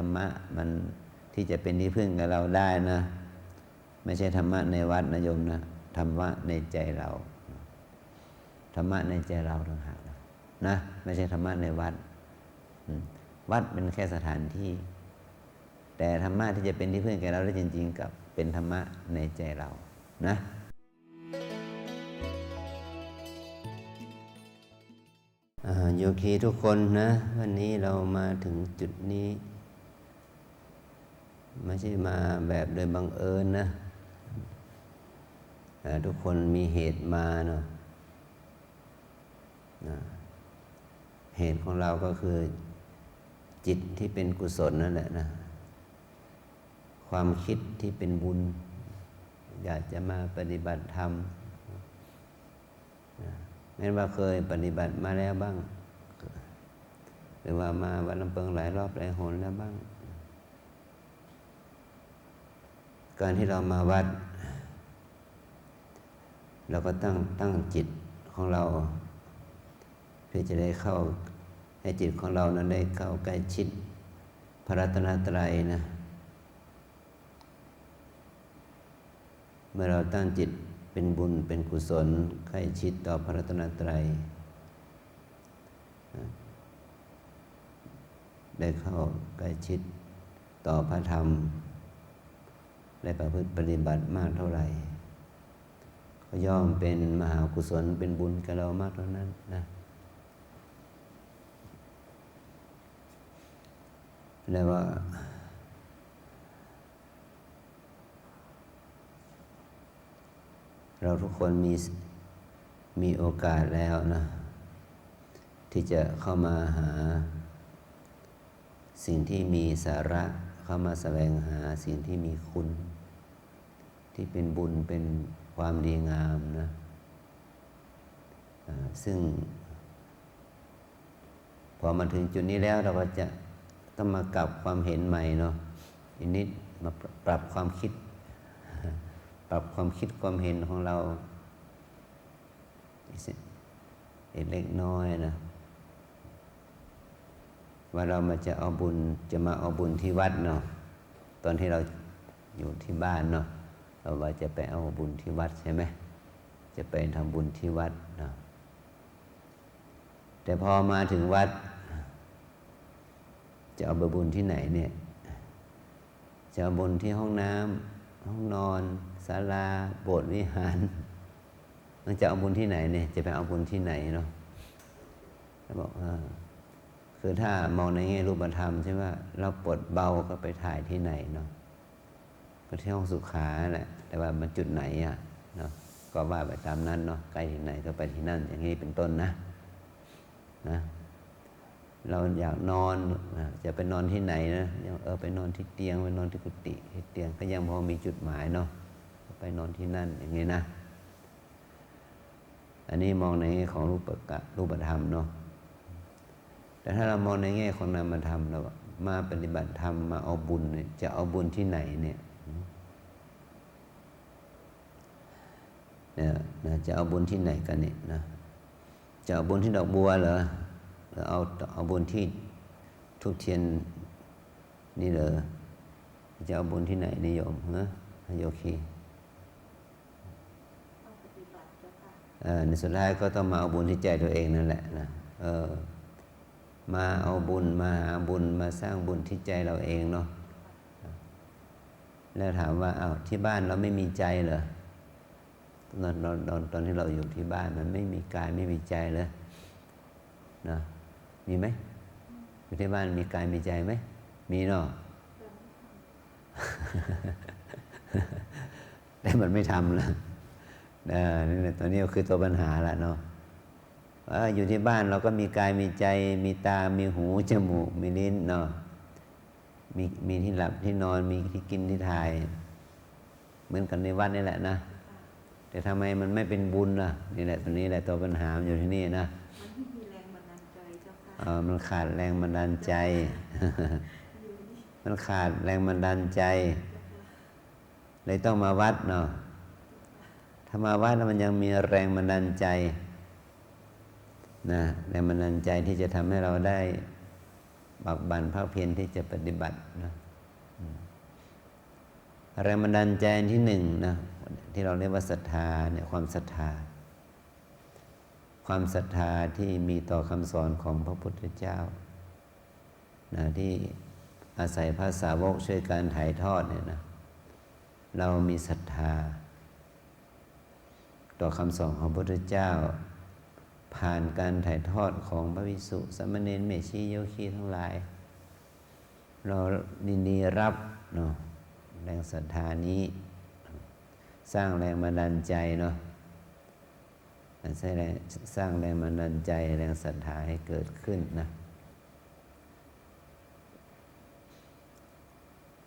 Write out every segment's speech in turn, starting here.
รรมะมันที่จะเป็นที่พึ่งกับเราได้นะไม่ใช่ธรรมะในวัดนะโยมนะธรรมะในใจเราธรรมะในใจเราต่างหากนะไม่ใช่ธรรมะในวัดวัดเป็นแค่สถานที่แต่ธรรมะที่จะเป็นที่พึ่งแก่เราได้จริงๆกับเป็นธรรมะในใจเรานะโยคีทุกคนนะวันนี้เรามาถึงจุดนี้ไม่ใช่มาแบบโดยบังเอิญนะทุกคนมีเหตุมาเนาะเหตุของเราก็คือจิตที่เป็นกุศลนั่นแหละนะความคิดที่เป็นบุญอยากจะมาปฏิบัติธรรมแม้ว่าเคยปฏิบัติมาแล้วบ้างหรือว่ามาวัดลำเพิงหลายรอบหลายหนแล้วบ้างการที่เรามาวัดเราก็ตั้งจิตของเราเพื่อจะได้เข้าให้จิตของเรานั้นได้เข้าใกล้ชิดพระรัตนตรัยนะเมื่อเราตั้งจิตเป็นบุญเป็นกุศลใกล้ชิดต่อพระรัตนตรัยได้เข้าใกล้ชิดต่อพระธรรมได้ประพฤติปฏิบัติมากเท่าไหร่ก็ย่อมเป็นมหากุศลเป็นบุญกับเรามากเท่านั้นนะแล้วว่าเราทุกคนมีโอกาสแล้วนะที่จะเข้ามาหาสิ่งที่มีสาระเข้ามาแสวงหาสิ่งที่มีคุณที่เป็นบุญเป็นความดีงามนะซึ่งพอมาถึงจุดนี้แล้วเราก็จะต้องมากลับความเห็นใหม่เนาะอีกนิดมาปรับความคิดความเห็นของเราอีกเล็กน้อยนะว่าเรามาเอาบุญที่วัดเนาะตอนที่เราอยู่ที่บ้านเนาะเราว่าจะไปเอาบุญที่วัดใช่ไหมจะไปทำบุญที่วัดเนาะแต่พอมาถึงวัดจะเอาบุญที่ไหนเนี่ยจะเอาบุญที่ห้องน้ำห้องนอนศาลาโบสถ์วิหารมันจะเอาบุญที่ไหนเนี่ยจะไปเอาบุญที่ไหนเนาะแล้วบอกคือถ้ามองในแง่รูปธรรมใช่ไหมเราปลดเบาก็ไปถ่ายที่ไหนเนาะก็ที่ห้องสุขาแหละแต่ว่ามันจุดไหนอ่ะเนาะก็ว่าไปตามนั้นเนาะใกล้ที่ไหนก็ไปที่นั่นอย่างนี้เป็นต้นนะเราอยากนอนจะไปนอนที่ไหนนะไปนอนที่เตียงไปนอนที่กุฏิที่เตียงก็ยังพอมีจุดหมายเนาะไปนอนที่นั่นอย่างนี้นะอันนี้มองในแง่ของรูปธรรมเนาะแต่ถ้าเรามองในแง่ของนามธรรมเรามาปฏิบัติธรรมมาเอาบุญเนี่ยจะเอาบุญที่ไหนเนี่ยจะเอาบุญที่ไหนกันเนี่ยนะจะเอาบุญที่ดอกบัวเหรอหรือเอาบุญที่ทุกเทียนนี่เหรอจะเอาบุญที่ไหนนิยมโยคีในสุดท้ายก็ต้องมาเอาบุญที่ใจตัวเองนั่นแหละนะมาเอาบุญมาหาบุญมาสร้างบุญที่ใจเราเองเนาะแล้วถามว่าที่บ้านเราไม่มีใจเหรอตอนที่เราอยู่ที่บ้านมันไม่มีกายไม่มีใจเลยนะมีไหมอยู่ที่บ้านมีกายมีใจไหมมีเนาะ แต่มันไม่ทำแล้วนี่แหละตัวนี้คือตัวปัญหาละเนาะอยู่ที่บ้านเราก็มีกายมีใจมีตามีหูจมูกมีลิ้นเนาะมีที่หลับที่นอนมีที่กินที่ถ่ายเหมือนกันในวัดนี่แหละนะแต่ทำไมมันไม่เป็นบุญล่ะนี่แหละตัวนี้แหละตัวปัญหาอยู่ที่นี่นะมันไม่มีแรงบันดาลใจเจ้าค่ะมันขาดแรงบันดาลใจ มันขาดแรงบันดาลใจเลยต้องมาวัดเนาะถ้ามาวัดแล้วมันยังมีแรงบันดาลใจนะแรงบันดาลใจที่จะทำให้เราได้ บักบั่นภาคเพียรที่จะปฏิบัตินะแรงบันดาลใจที่หนึ่งนะที่เราเรียกว่าศรัทธาเนี่ยความศรัทธาที่มีต่อคำสอนของพระพุทธเจ้านะที่อาศัยพระสาวกช่วยการถ่ายทอดเนี่ยนะเรามีศรัทธาต่อคำสอนของพระพุทธเจ้าผ่านการถ่ายทอดของพระภิกษุสามเณรแม่ชีโยคีทั้งหลายเรายินดีรับเนาะแรงศรัทธานี้สร้างแรงบันดาลใจเนาะสร้างแรงบันดาลใจแรงศรัทธาให้เกิดขึ้นนะ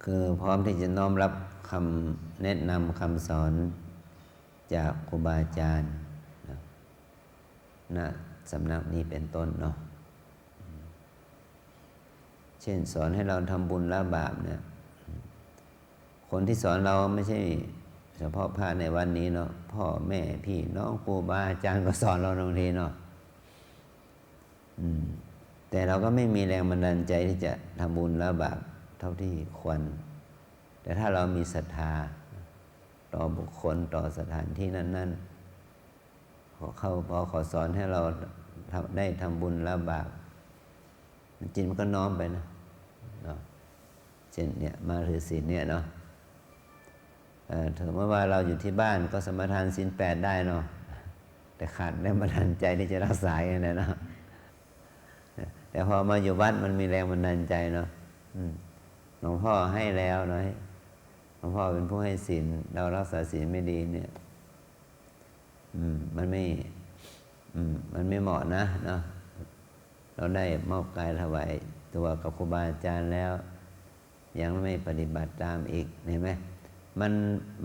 คือพร้อมที่จะน้อมรับคำแนะนำคำสอนจากครูบาอาจารย์ณสำนักนี้เป็นต้นเนาะเช่นสอนให้เราทำบุญละบาปเนี่ยคนที่สอนเราไม่ใช่เฉพาะพระในวันนี้เนาะพ่อแม่พี่น้องครูบาอาจารย์ก็สอนเราบางทีเนาะแต่เราก็ไม่มีแรงบันดาลใจที่จะทำบุญละบาปเท่าที่ควรแต่ถ้าเรามีศรัทธาต่อบุคคลต่อสถานที่นั้นพอขอสอนให้เราได้ทำบุญละบาปจิตมันก็น้อมไปนะเช่นเนี่ยมาถือศีลเนี่ยเนาะถือว่าเราอยู่ที่บ้านก็สมาทานศีล 8ได้เนาะแต่ขาดแรงบันดาลใจที่จะรักษาอย่างนั้นเนาะแต่พอมาอยู่วัดมันมีแรงบันดาลใจเนาะหลวงพ่อให้แล้วเนาะหลวงพ่อเป็นผู้ให้ศีลเรารักษาศีลไม่ดีเนี่ยมันไม่เหมาะนะเนาะเราได้มอบกายถวายตัวกับครูบาอาจารย์แล้วยังไม่ปฏิบัติตามอีกเห็นไหม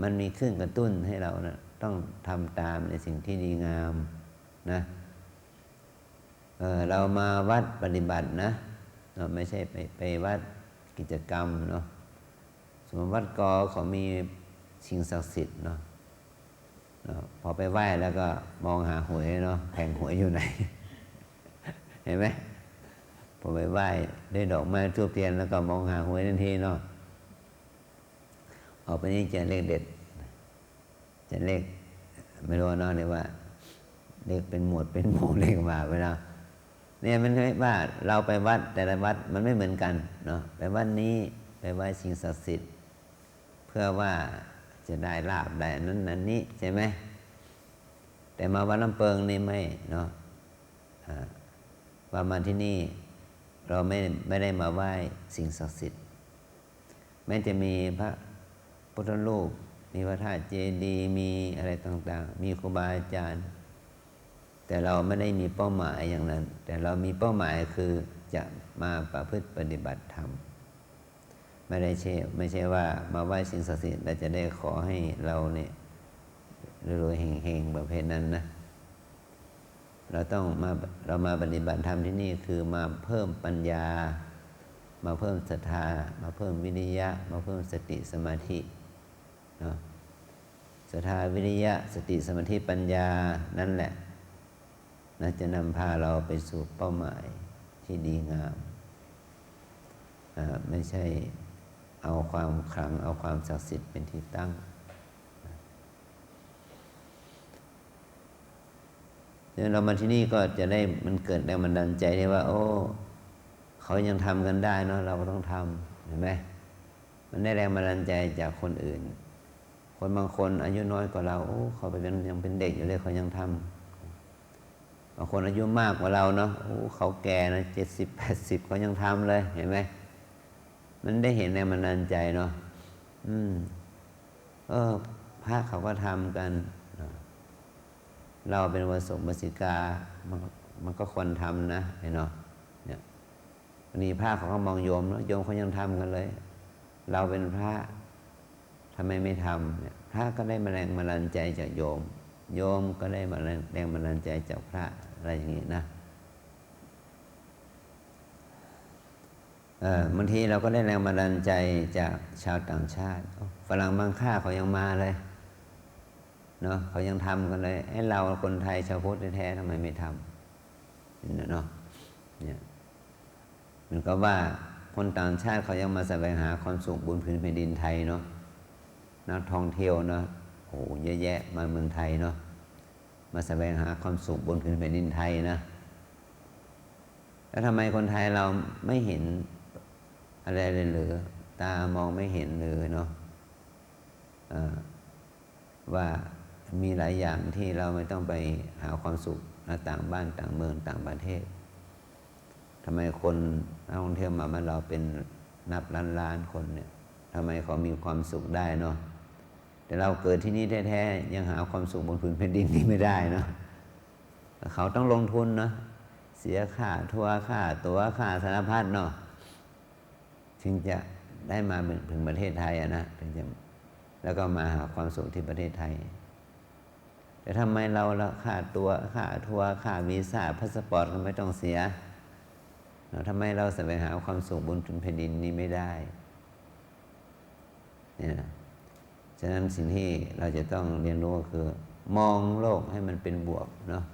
มันมีเครื่องกระตุ้นให้เรานะต้องทำตามในสิ่งที่ดีงามนะเรามาวัดปฏิบัตินะเราไม่ใช่ไปวัดกิจกรรมเนาะสมมติวัดกอเขามีสิ่งศักดิ์สิทธิ์เนาะพอไปไหว้แล้วก็มองหาหวยเนาะแผงหวยอยู่ไหน เห็นไหมพอไปไหว้ได้ดอกไม้ธูปเทียนแล้วก็มองหาหวยทันทีเนาะออกไปนี่จะเลขเด็ดจะเลขไม่รู้เนาะเรียกว่าเลขเป็นหมวดเป็นหมู่เลขมาไปแล้วเนี่ยมันไม่ว่าเราไปวัดแต่ละวัดมันไม่เหมือนกันเนาะไปวัดนี้ไปไหว้สิ่งศักดิ์สิทธิ์เพื่อว่าจะได้ลาภได้นั้นนี้ใช่ไหมแต่มาวัดลำเปิงนี่ไม่เนาะว่ามาที่นี่เราไม่ได้มาไหว้สิ่งศักดิ์สิทธิ์แม้จะมีพระพุทธรูปมีพระธาตุเจดีย์มีอะไรต่างๆมีครูบาอาจารย์แต่เราไม่ได้มีเป้าหมายอย่างนั้นแต่เรามีเป้าหมายคือจะมาประพฤติปฏิบัติธรรมไม่ใช่ว่ามาไหว้สิ่งศักดิ์สิทธิ์แล้วจะได้ขอให้เราเนี่ยรวยๆเฮงๆประเภทนั้นนะเรามาปฏิบัติธรรมที่นี่คือมาเพิ่มปัญญามาเพิ่มศรัทธามาเพิ่มวิริยะมาเพิ่มสติสมาธิเนาะศรัทธาวิริยะสติสมาธิปัญญานั่นแหละน่าจะนำพาเราไปสู่เป้าหมายที่ดีงามไม่ใช่เอาความขลังเอาความศักดิ์สิทธิ์เป็นที่ตั้งเรามาที่นี่ก็จะได้มันเกิดแรงบันดาลใจได้ว่าโอ้เขายังทำกันได้เนาะเราก็ต้องทำเห็นไหมมันได้แรงบันดาลใจจากคนอื่นคนบางคนอายุน้อยกว่าเราโอ้เขายังเป็นเด็กอยู่เลยเขายังทำบางคนอายุมากกว่าเราเนาะโอ้เขาแก่นะ70 80เขายังทำเลยเห็นไหมมันได้เห็นแรงบันดาลใจเนาะพระเขาก็ทำกันเราเป็นวสวสิกามันก็ควรทำนะเนาะเนี่ยวันนี้พระเขาก็มองโยมแล้วโยมเขายังทำกันเลยเราเป็นพระทำไมไม่ทำเนี่ยพระก็ได้แรงบันดาลใจจากโยมก็ได้แรงบันดาลใจจากพระอะไรอย่างนี้นะบางทีเราก็ได้แรงบันดาลใจจากชาวต่างชาติฝรั่งบางค่าเขายังมาเลยเนาะเขายังทำกันเลยไอ้เราคนไทยชาวพุทธแท้ๆทำไมไม่ทำเนาะเนี่ย เหมือนกับว่าคนต่างชาติเขายังมาแสวงหาความสุขบนพื้นแผ่นดินไทยเนาะนักท่องเที่ยวเนาะโอ้เยอะแยะมาเมืองไทยเนาะมาแสวงหาความสุขบนพื้นแผ่นดินไทยนะแล้วทำไมคนไทยเราไม่เห็นอะไรเลยหรือตามองไม่เห็นเลยเนาะว่ามีหลายอย่างที่เราไม่ต้องไปหาความสุขต่างบ้านต่างเมืองต่างประเทศทำไมคนนักท่องเที่ยวมาบ้านเราเป็นนับล้านคนเนี่ยทำไมเขามีความสุขได้เนาะแต่เราเกิดที่นี่แท้ๆยังหาความสุขบนพื้นแผ่นดินนี้ไม่ได้เนาะเขาต้องลงทุนเนาะเสียค่าทัวร์ค่าตั๋วค่าสารพัดเนาะถึงจะได้มาถึงประเทศไทยนะถึงจะแล้วก็มาหาความสุขที่ประเทศไทยแต่ทำไมเราละค่าตัวค่าทัวร์ค่าวีซ่าพาสปอร์ตก็ไม่ต้องเสียทำไมเราแสวงหาความสุขบนแผ่นดินนี้ไม่ได้เนี่ยฉะนั้นสิ่งที่เราจะต้องเรียนรู้ก็คือมองโลกให้มันเป็นบวกเนาะ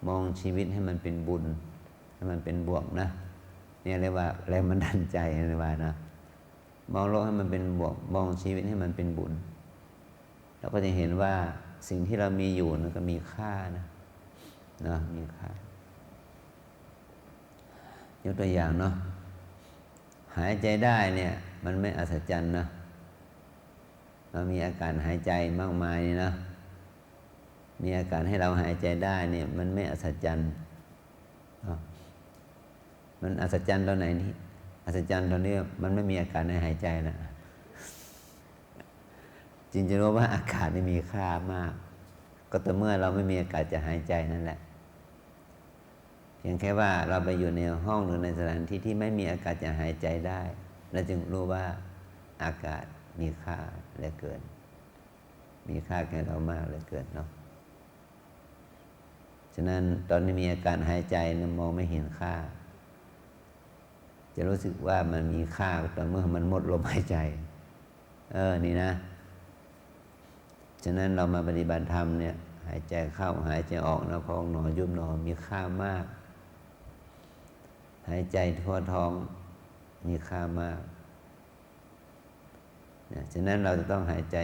มองชีวิตให้มันเป็นบุญให้มันเป็นบวกนะเนี่ยเรียกว่าแรงบันดาลใจเรียกว่านะมองโลกให้มันเป็นบวกมองชีวิตให้มันเป็นบุญเราก็จะเห็นว่าสิ่งที่เรามีอยู่นั้นก็มีค่านะมีค่ายกตัวอย่างเนาะหายใจได้เนี่ยมันไม่อัศจรรย์นะเรามีอาการหายใจมากมายนะมีอาการให้เราหายใจได้เนี่ยมันไม่อัศจรรย์มันอัศจรรย์ตอนไหนนี่อัศจรรย์ตอนนี้มันไม่มีอาการให้หายใจนะจริงจะรู้ว่าอากาศนี่มีค่ามากก็ต่อเมื่อเราไม่มีอากาศจะหายใจนั่นแหละเพียงแค่ว่าเราไปอยู่ในห้องหรือในสถานที่ที่ไม่มีอากาศจะหายใจได้เราจึงรู้ว่าอากาศมีค่าเหลือเกินมีค่าแก่เรามากเหลือเกินเนาะฉะนั้นตอนนี้มีอาการหายใจมองไม่เห็นค่าจะรู้สึกว่ามันมีค่าตอนเมื่อมันหมดลมหายใจนี่นะฉะนั้นเรามาปฏิบัติธรรมเนี่ยหายใจเข้าหายใจออกนะพองหนอยุบหนอมีค่ามากหายใจทั่วท้องมีค่ามากนะฉะนั้นเราจะต้องหายใจ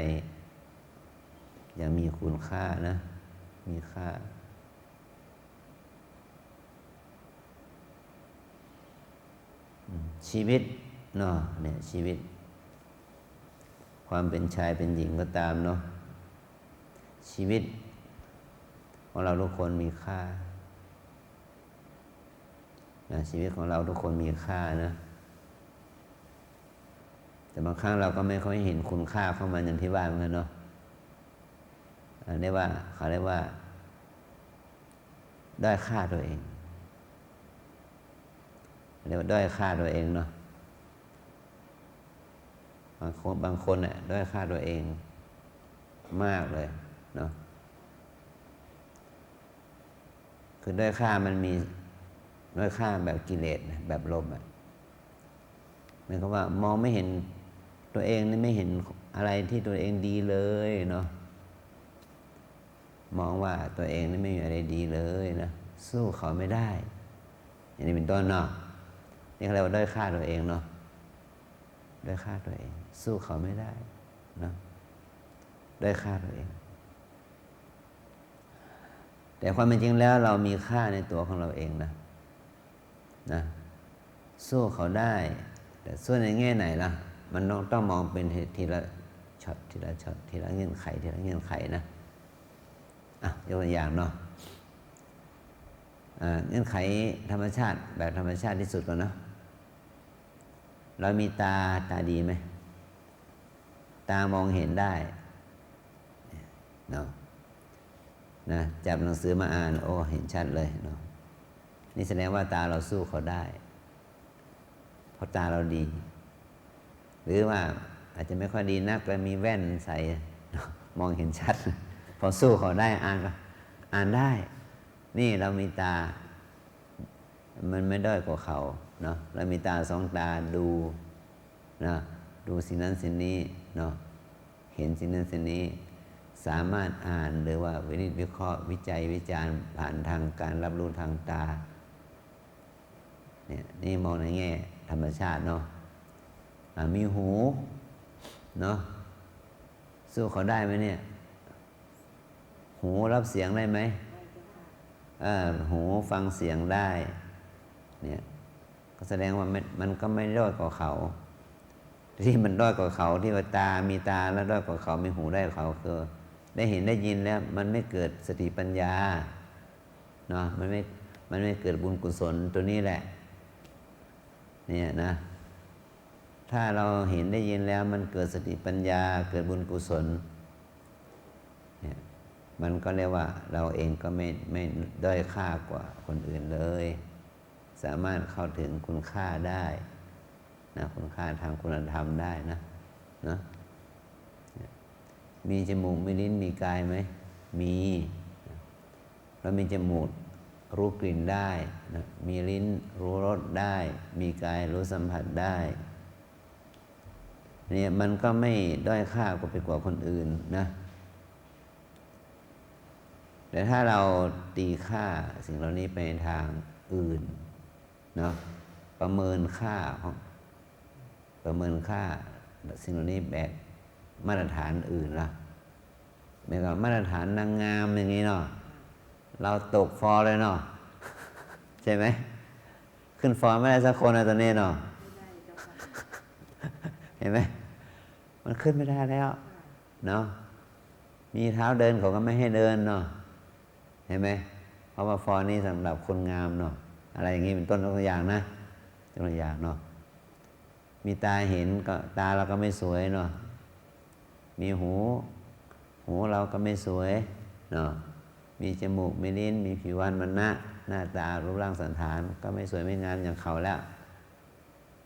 อย่างมีคุณค่านะมีค่าชีวิตเนาะเนี่ยชีวิตความเป็นชายเป็นหญิงก็ตามเนาะชีวิตของเราทุกคนมีค่านะชีวิตของเราทุกคนมีค่านะแต่บางครั้งเราก็ไม่ค่อยเห็นคุณค่าของมันอย่างที่ว่าเหมือนกันเนาะเขาเรียกว่าด้อยค่าตัวเองเรียกว่าด้อยค่าตัวเองเนาะบางคนเนี่ยด้อยค่าตัวเองมากเลยเนาะคือด้อยค่ามันมีด้อยค่าแบบกิเลสแบบลมหมายความว่ามองไม่เห็นตัวเองนี่ไม่เห็นอะไรที่ตัวเองดีเลยเนาะมองว่าตัวเองนี่ไม่มีอะไรดีเลยนะสู้เขาไม่ได้อย่างนี้เป็นต้นเนาะนี่เขาเรียกว่าด้อยค่าตัวเองเนาะด้อยค่าตัวเองสู้เขาไม่ได้นะด้อยค่าตัวเองแต่ความเป็นจริงแล้วเรามีค่าในตัวของเราเองนะสู้เขาได้แต่สู้ในแง่ไหนล่ะมันต้องมองเป็นทีละช็อตทีละช็อตทีละเงื่อนไขทีละเงื่อนไขนะยกตัวอย่างเนาะเงื่อนไขธรรมชาติแบบธรรมชาติที่สุดก่อนเนาะเรามีตาดีไหมตามองเห็นได้เนาะนะจับหนังสือมาอ่านโอ้เห็นชัดเลยเนาะนี่แสดงว่าตาเราสู้เขาได้เพราะตาเราดีหรือว่าอาจจะไม่ค่อยดีนักแต่มีแว่นใส่มองเห็นชัดพอสู้เขาได้อ่านได้นี่เรามีตามันไม่ด้อยกว่าเขาเนาะเรามีตาสองตาดูนะดูสิ่งนั้นสิ่งนี้เนาะเห็นสิ่งนั้นสิ่งนี้สามารถอ่านหรือว่าวิเคราะห์วิจัยวิจารณ์ผ่านทางการรับรู้ทางตา เนี่ยนี่มองในแง่ธรรมชาติเนาะมีหูเนาะสู้เขาได้ไหมเนี่ยหูรับเสียงได้ไหมหูฟังเสียงได้เนี่ยก็แสดงว่ามันก็ไม่ด้อยกว่าเขาที่มันด้อยกว่าเขาที่ว่าตามีตาแล้วด้อยกว่าเขามีหูได้กว่าเขาคือได้เห็นได้ยินแล้วมันไม่เกิดสติปัญญาเนาะมันไม่เกิดบุญกุศลตัวนี้แหละเนี่ยนะถ้าเราเห็นได้ยินแล้วมันเกิดสติปัญญาเกิดบุญกุศลเนี่ยมันก็เรียกว่าเราเองก็ไม่ด้อยค่ากว่าคนอื่นเลยสามารถเข้าถึงคุณค่าได้นะคุณค่าทางคุณธรรมได้นะมีจมูกมีลิ้นมีกายไหมมีเรามีจมูกรู้กลิ่นได้นะมีลิ้นรู้รสได้มีกายรู้สัมผัสได้เนี่ยมันก็ไม่ด้อยค่ากว่าไปกว่าคนอื่นนะแต่ถ้าเราตีค่าสิ่งเหล่านี้ไปในทางอื่นเนาะประเมินค่าสิ่งเหล่านี้แบบมาตรฐานอื่นละแบบกับมาตรฐานนางงามอย่างนี้เนาะเราตกฟอเลยเนาะใช่ไหมขึ้นฟอไม่ได้สักคนนะตอนนี้เนาะเห็นไหมมันขึ้นไม่ได้แล้วเนาะมีเท้าเดินเขาก็ไม่ให้เดินเนาะเห็นไหมเพราะว่าฟอนี่สำหรับคนงามเนาะอะไรอย่างนี้เป็นต้นตัวอย่างนะตัวอย่างเนาะมีตาเห็นก็ตาเราก็ไม่สวยเนาะมีหูเราก็ไม่สวยเนาะมีจมูกมีลิ้นมีผิวพรรณมันหน้าตารูปร่างสันฐานก็ไม่สวยไม่งามอย่างเขาแล้ว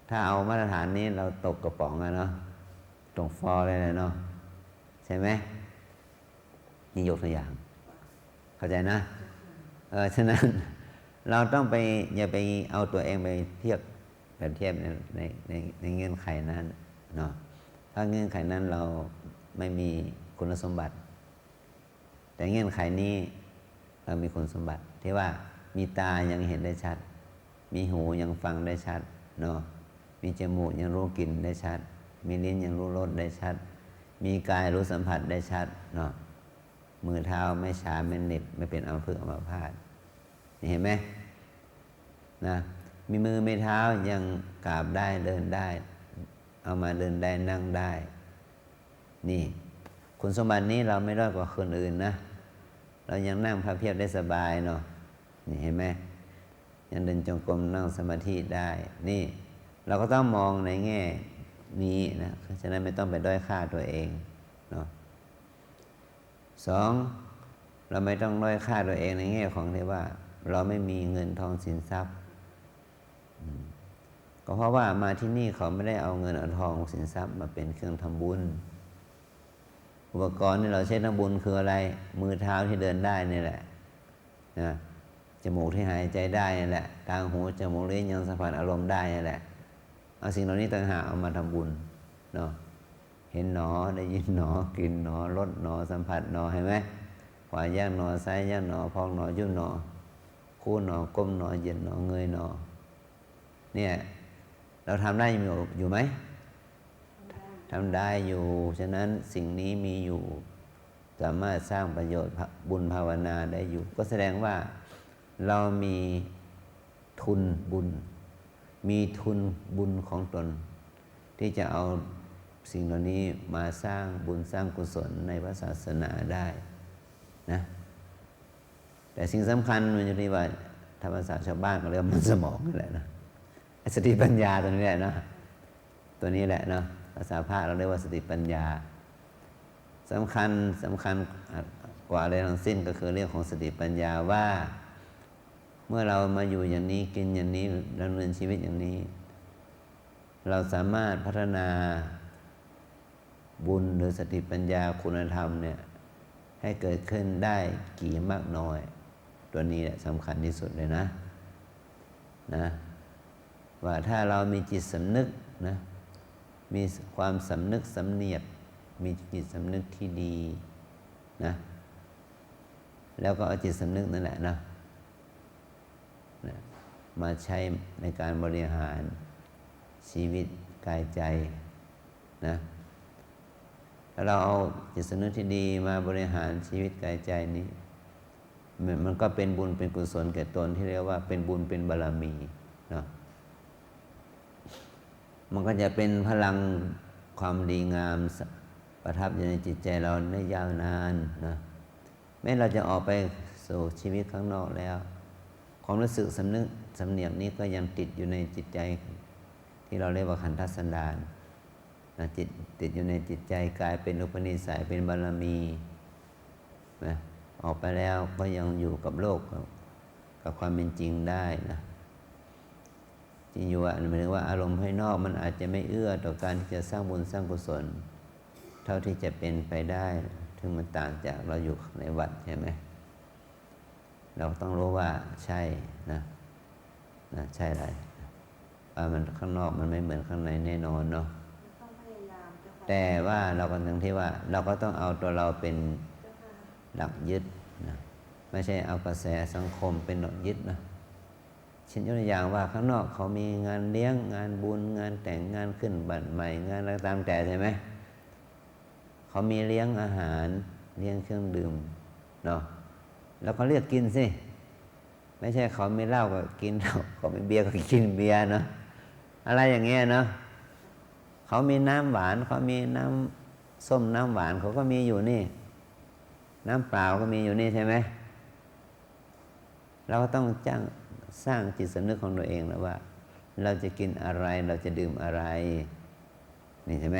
ถ้าเอามาตรฐานนี้เราตกกระป๋องอะเนาะตกฟอเลยเนาะใช่ไหมนี่ยกตัวอย่างเข้าใจนะฉะนั้นเราต้องไปอย่าไปเอาตัวเองไปเทียบในเงื่อนไขนั้นเนาะถ้าเงื่อนไขนั้นเราไม่มีคุณสมบัติแต่เงื่อนไขนี้เรามีคุณสมบัติที่ว่ามีตายังเห็นได้ชัดมีหูยังฟังได้ชัดเนาะมีจมูกยังรู้กลิ่นได้ชัดมีลิ้นยังรู้รสได้ชัดมีกายรู้สัมผัสได้ชัดเนาะมือเท้าไม่ชาไม่เหน็บไม่เป็นอัมพฤกษ์อัมพาตเห็นไหมนะมีมือไม่เท้ายังกราบได้เดินได้เอามาเดินได้นั่งได้นี่คุณสมบัตินี้เราไม่ด้อยกว่าคนอื่นนะเรายังนั่งพับเพียบได้สบายเนาะนี่เห็นไหมยังเดินจงกรมนั่งสมาธิได้นี่เราก็ต้องมองในแง่นี้นะฉะนั้นไม่ต้องไปด้อยค่าตัวเองเนาะสองเราไม่ต้องด้อยค่าตัวเองในแง่ของที่ว่าเราไม่มีเงินทองสินทรัพย์ก็เพราะว่ามาที่นี่เขาไม่ได้เอาเงินเอาทองสินทรัพย์มาเป็นเครื่องทำบุญอุปกรณ์ที่เราใช้ทำบุญคืออะไรมือเท้าที่เดินได้นี่แหละนะจมูกที่หายใจได้นี่แหละตาหูจมูกลิ้นยังสัมผัสอารมณ์ได้นี่แหละเอาสิ่งเหล่านี้ต่างหากเอามาทำบุญเนาะเห็นหนอได้ยินหนอกลิ่นหนอรสหนอสัมผัสหนอเห็นไหมขวาย่างหนอซ้ายย่างหนอพองหนอยุ่นหนอคู่หนอก้มหนอเหยียดหนอเงยหนอเนี่ยเราทำได้อยู่ไหมทำได้อยู่ฉะนั้นสิ่งนี้มีอยู่สามารถสร้างประโยชน์บุญภาวนาได้อยู่ก็แสดงว่าเรามีทุนบุญมีทุนบุญของตนที่จะเอาสิ่งเหล่านี้มาสร้างบุญสร้างกุศลในพระศาสนาได้นะแต่สิ่งสำคัญมันอยู่ที่ว่าธรรมศาสตร์ชาวบ้านก็เรียกมันสมองนี่แหละนะสติปัญญาตัวนี้แหละนะตัวนี้แหละนะภาษาพระเราเรียกว่าสติปัญญาสำคัญกว่าอะไรทั้งสิ้นก็คือเรื่องของสติปัญญาว่าเมื่อเรามาอยู่อย่างนี้กินอย่างนี้ดำเนินชีวิตอย่างนี้เราสามารถพัฒนาบุญหรือสติปัญญาคุณธรรมเนี่ยให้เกิดขึ้นได้กี่มากน้อยตัวนี้แหละสำคัญที่สุดเลยนะว่าถ้าเรามีจิตสำนึกนะมีความสำนึกสำเนียกมีจิตสำนึกที่ดีนะแล้วก็เอาจิตสำนึกนั่นแหละนะ มาใช้ในการบริหารชีวิตกายใจนะถ้าเราเอาจิตสำนึกที่ดีมาบริหารชีวิตกายใจนี้มันก็เป็นบุญเป็นกุศลแก่ตนที่เรียกว่าเป็นบุญเป็นบารมีเนาะมันก็จะเป็นพลังความดีงามประทับอยู่ในจิตใจเราได้ยาวนานนะแม้เราจะออกไปสู่ชีวิตข้างนอกแล้วความรู้สึกสำนึกสำเนียกนี้ก็ยังติดอยู่ในจิตใจที่เราเรียกว่าขันธสันดานนะจิตติดอยู่ในจิตใจกลายเป็นอุปนิสัยเป็นบารมีนะออกไปแล้วก็ยังอยู่กับโลกกับความเป็นจริงได้นะจริงอยู่หมายถึงว่าอารมณ์ภายนอกมันอาจจะไม่เอื้อต่อการที่จะสร้างบุญสร้างกุศลเท่าที่จะเป็นไปได้ถึงมันต่างจากเราอยู่ในวัดใช่ไหมเราต้องรู้ว่าใช่นะใช่อะไรว่ามันข้างนอกมันไม่เหมือนข้างในแน่นอนเนาะแต่ว่าเราก็ทั้งที่ว่าเราก็ต้องเอาตัวเราเป็นหลักยึดนะไม่ใช่เอากระแสสังคมเป็นหลักยึดนะเช่นยกตัวอย่างว่าข้างนอกเขามีงานเลี้ยงงานบุญงานแต่งงานขึ้นบัตรใหม่งานอะไรตามแต่ใช่ไหมเขามีเลี้ยงอาหารเลี้ยงเครื่องดื่มเนาะแล้วก็เลือกกินสิไม่ใช่เขาไม่เหล้าก็กินเหล้าเขาไม่เบียร์ก็กินเบียร์เนาะอะไรอย่างเงี้ยเนาะเขามีน้ำหวานเขามีน้ำส้มน้ำหวานเขาก็มีอยู่นี่น้ำเปล่าก็มีอยู่นี่ใช่ไหมเราก็ต้องสร้างจิตสำนึกของตัวเองแล้วว่าเราจะกินอะไรเราจะดื่มอะไรนี่ใช่ไหม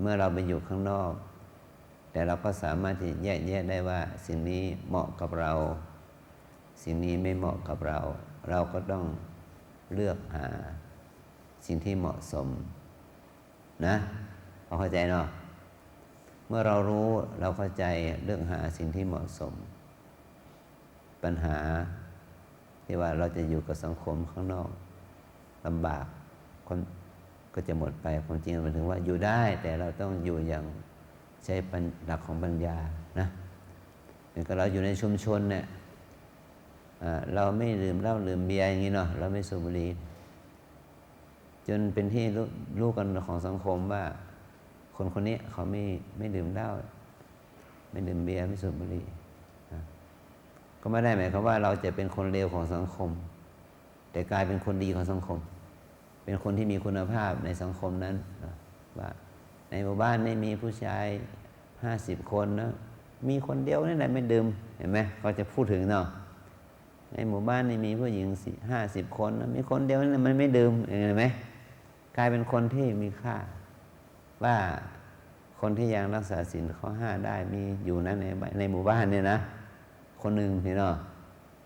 เมื่อเราไปอยู่ข้างนอกแต่เราก็สามารถที่แยกแยะได้ว่าสิ่งนี้เหมาะกับเราสิ่งนี้ไม่เหมาะกับเราเราก็ต้องเลือกหาสิ่งที่เหมาะสมนะพอเข้าใจเนาะเมื่อเรารู้เราเข้าใจเลือกหาสิ่งที่เหมาะสมปัญหาที่ว่าเราจะอยู่กับสังคมข้างนอกลำบากคนก็จะหมดไปความจริงมันถึงว่าอยู่ได้แต่เราต้องอยู่อย่างใช้หลักของปัญญานะเหมือนกับเราอยู่ในชุมชนเนี่ยเราไม่ดื่มเหล้าดื่มเบียร์อย่างนี้เนาะเราไม่สูบบุหรี่จนเป็นที่รู้กันของสังคมว่าคนคนนี้เขาไม่ดื่มเหล้าไม่ดื่มเบียร์ไม่สูบบุหรี่ก็ไม่ได้หมายความว่าเราจะเป็นคนเลวของสังคมแต่กลายเป็นคนดีของสังคมเป็นคนที่มีคุณภาพในสังคมนั้นว่าในหมู่บ้านนี่มีผู้ชาย50 คนนะมีคนเดียวนี่แหละไม่ดื่มเห็นไหมเขาจะพูดถึงเนาะในหมู่บ้านนี่มีผู้หญิง50 คนนะมีคนเดียวนี่แหละมันไม่ดื่มเห็นไหมกลายเป็นคนที่มีค่าว่าคนที่ยังรักษาศีลข้อ5ได้มีอยู่นั้นในหมู่บ้านเนี่ยนะคนหนึ่งนี่เนาะ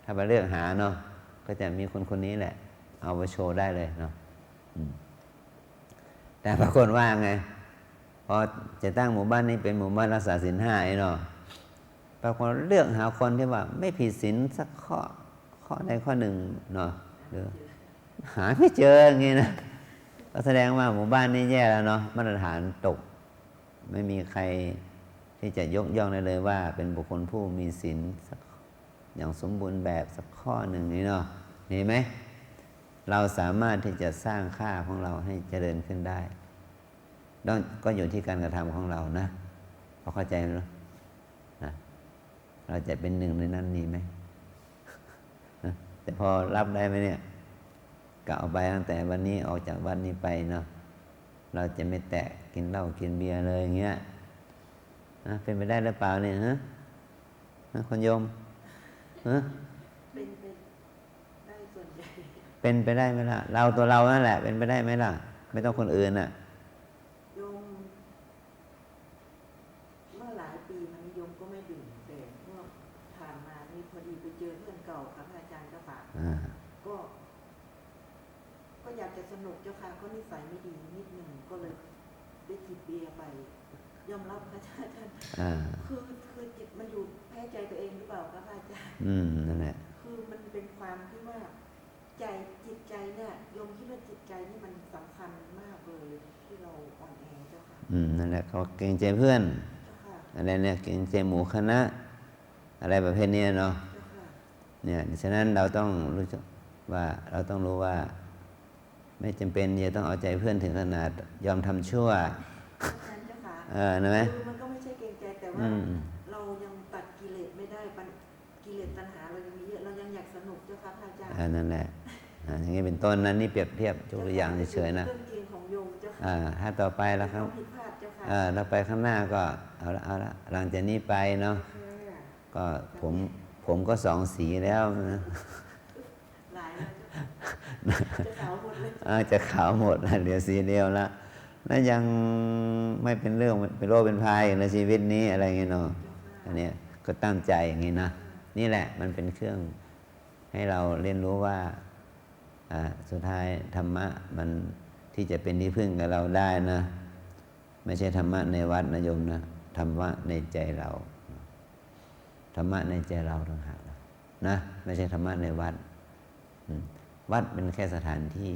ถ้าไปเลือกหาเนาะก็จะมีคนนี้แหละเอาไปโชว์ได้เลยเนาะแต่ปรากฏว่าไงพอจะตั้งหมู่บ้านนี้เป็นหมู่บ้านรักษาศีล5ไอ้เนาะปรากฏเลือกหาคนที่ว่าไม่ผิดศีลสักข้อใดข้อหนึ่งเนาะหรือหาไม่เจออย่างงี้นะก็แสดงว่าหมู่บ้านนี้แย่แล้วเนาะมาตรฐานตกไม่มีใครที่จะยกย่องได้เลยว่าเป็นบุคคลผู้มีศีลสักอย่างสมบูรณ์แบบสักข้อหนึ่งนี่เนาะเห็นไหมเราสามารถที่จะสร้างค่าของเราให้เจริญขึ้นได้ก็อยู่ที่การกระทำของเรานะพอเข้าใจไหมนะเราจะเป็นหนึ่งในนั้นนี้ไหมแต่พอรับได้ไหมเนี่ยกะเอาไปตั้งแต่วันนี้ออกจากวัดนี้ไปเนาะเราจะไม่แตะกินเหล้ากินเบียร์เลยอย่างเงี้ยเป็นไปได้หรือเปล่าเนี่ยฮะคนโยมเป็นได้ส่วนใหญ่เป็นไปได้ไหมล่ะเราตัวเรานั่นแหละเป็นไปได้ไหมล่ะไม่ต้องคนอื่นอ่ะโยมเมื่อหลายปีมานี้โยมก็ไม่ดื่มแต่เมื่อผ่านมานี่พอดีไปเจอเพื่อนเก่าค่ะพระอาจารย์เจ้าค่ะก็อยากจะสนุกเจ้าค่ะก็นิสัยไม่ดีนิดหนึ่งก็เลยได้จิบเบียร์ไปยอมรับพระอาจารย์คือจิตมันอยู่แพ้ใจตัวเองหรือเปล่าครับพระอาจารย์นั่นแหละคือมันเป็นความที่ว่าจิตใจเนี่ยโยมคิดว่าจิตใจนี่มันสำคัญมากเลยที่เราอ่อนแอเจ้าค่ะนั่นแหละเขาเกรงใจเพื่อนอะไรเนี่ยเกรงใจหมู่คณะอะไรประเภทนี้เนาะ เนี่ยฉะนั้นเราต้องรู้ว่าเราต้องรู้ว่าไม่จำเป็นจะต้องเอาใจเพื่อนถึงขนาดยอมทำชั่วอาจารย์เจ้าค่ะเห็นไหมคือมันก็ไม่ใช่เกรงใจแต่ว่าเรายังตัดกิเลสไม่ได้กิเลสตัณหาเรายังมีเยอะเรายังอยากสนุกเจ้าค่ะพระอาจารย์นั่นแหละอย่างนี้เป็นต้นนั้นนี่เปรียบเทียบตัวอย่างเฉยๆนะเรื่องจริงของโยมเจ้าค่ะถ้าต่อไปแล้วครับผิดพลาดเจ้าค่ะเราไปข้างหน้าก็เอาละหลังจากนี้ไปเนาะก็ผมก็สองสีแล้วนะหลายแล้วจะขาวหมดเลยจะขาวหมดแล้วเหลือสีเดียวละแล้วยังไม่เป็นเรื่องเป็นโรคเป็นภัยในชีวิตนี้อะไรเงี้ยเนาะอันนี้ก็ตั้งใจอย่างนี้นะนี่แหละมันเป็นเครื่องให้เราเรียนรู้ว่าสุดท้ายธรรมะมันที่จะเป็นที่พึ่งกับเราได้นะไม่ใช่ธรรมะในวัดนะโยมนะธรรมะในใจเราธรรมะในใจเราต่างหากนะไม่ใช่ธรรมะในวัดวัดเป็นแค่สถานที่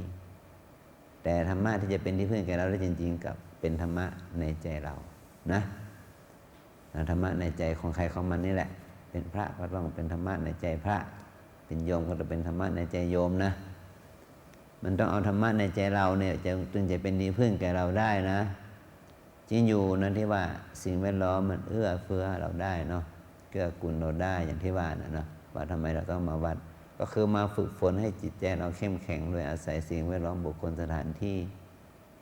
แต่ธรรมะที่จะเป็นที่พึ่งแก่เราได้จริงๆกับเป็นธรรมะในใจเรานะธรรมะในใจของใครของมันนี่แหละเป็นพระก็ต้องเป็นธรรมะในใจพระเป็นโยมก็ต้องเป็นธรรมะในใจโยมนะมันต้องเอาธรรมะในใจเราเนี่ยจึงจะเป็นที่พึ่งแก่เราได้นะจริงอยู่นะที่ว่าสิ่งแวดล้อมมันเอื้อเฟื้อเราได้เนาะเกื้อกูลเราได้อย่างที่ว่านะเนาะว่าทำไมเราต้องมาวัดก็คือมาฝึกฝนให้จิตใจเราเข้มแข็งโดยอาศัยสิ่งแวดล้อมบุคคลสถานที่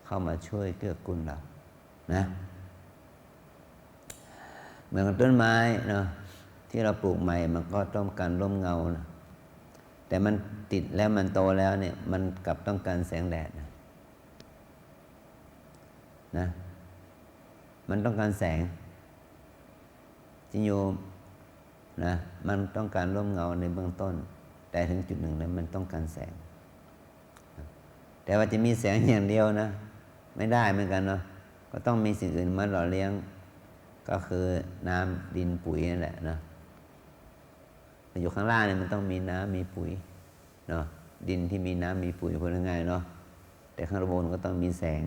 เข้ามาช่วยเกื้อกูลเรานะเหมือนกับต้นไม้เนาะที่เราปลูกใหม่มันก็ต้องการร่มเงานะแต่มันติดแล้วมันโตแล้วเนี่ยมันกลับต้องการแสงแดดนะมันต้องการแสงจริงอยู่นะมันต้องการร่มเงาในเบื้องต้นแต่ถึงจุดหนึ่งแล้วมันต้องการแสงแต่ว่าจะมีแสงอย่างเดียวนะไม่ได้เหมือนกันเนาะก็ต้องมีสิ่งอื่นมาหล่อเลี้ยงก็คือน้ำดินปุ๋ยนั่นแหละนะอยู่ข้างล่างเนี่ยมันต้องมีน้ำมีปุ๋ยเนาะดินที่มีน้ำมีปุ๋ยพูดง่ายๆเนาะแต่ข้างบนก็ต้องมีแสง